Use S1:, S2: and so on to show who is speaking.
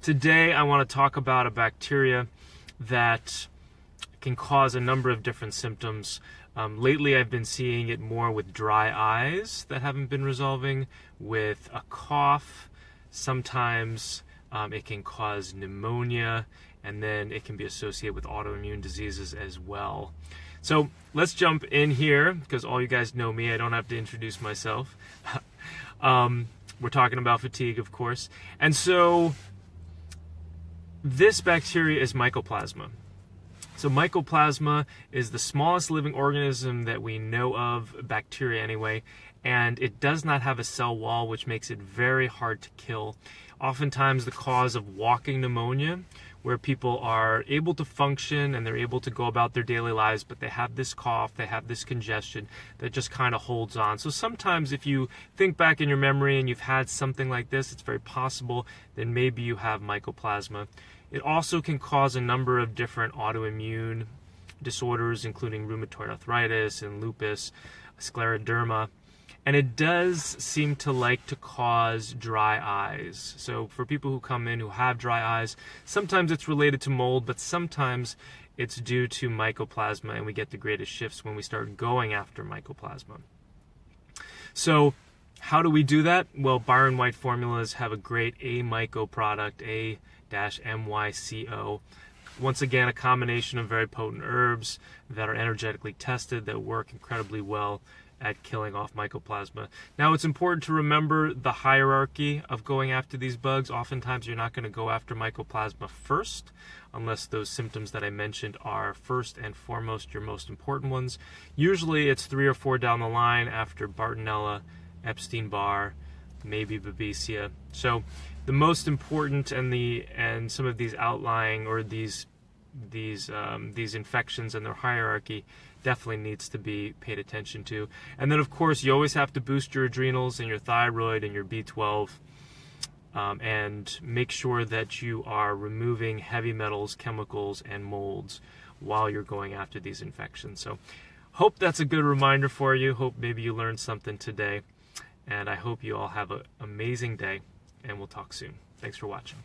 S1: Today I want to talk about a bacteria that can cause a number of different symptoms. Lately I've been seeing it more with dry eyes that haven't been resolving, with a cough. Sometimes it can cause pneumonia, and then it can be associated with autoimmune diseases as well. So let's jump in here, because all you guys know me. I don't have to introduce myself. We're talking about fatigue, of course. And so this bacteria is Mycoplasma. So Mycoplasma is the smallest living organism that we know of, bacteria anyway, and it does not have a cell wall, which makes it very hard to kill. Oftentimes the cause of walking pneumonia, where people are able to function and they're able to go about their daily lives, but they have this cough, they have this congestion that just kind of holds on. So sometimes if you think back in your memory and you've had something like this, it's very possible that maybe you have Mycoplasma. It also can cause a number of different autoimmune disorders, including rheumatoid arthritis and lupus, scleroderma. And it does seem to like to cause dry eyes. So for people who come in who have dry eyes, sometimes it's related to mold, but sometimes it's due to Mycoplasma, and we get the greatest shifts when we start going after Mycoplasma. So how do we do that? Well, Byron White formulas have a great A-Myco product, A-MYCO. Once again, a combination of very potent herbs that are energetically tested, that work incredibly well at killing off Mycoplasma. Now, it's important to remember the hierarchy of going after these bugs. Oftentimes, you're not going to go after Mycoplasma first, unless those symptoms that I mentioned are first and foremost your most important ones. Usually, it's 3 or 4 down the line after Bartonella, Epstein-Barr, maybe Babesia. So, the most important and some of these outlying or these infections and their hierarchy definitely needs to be paid attention to. And then, of course, you always have to boost your adrenals and your thyroid and your B12, and make sure that you are removing heavy metals, chemicals, and molds while you're going after these infections. So hope that's a good reminder for you. Hope maybe you learned something today. And I hope you all have an amazing day, and we'll talk soon. Thanks for watching.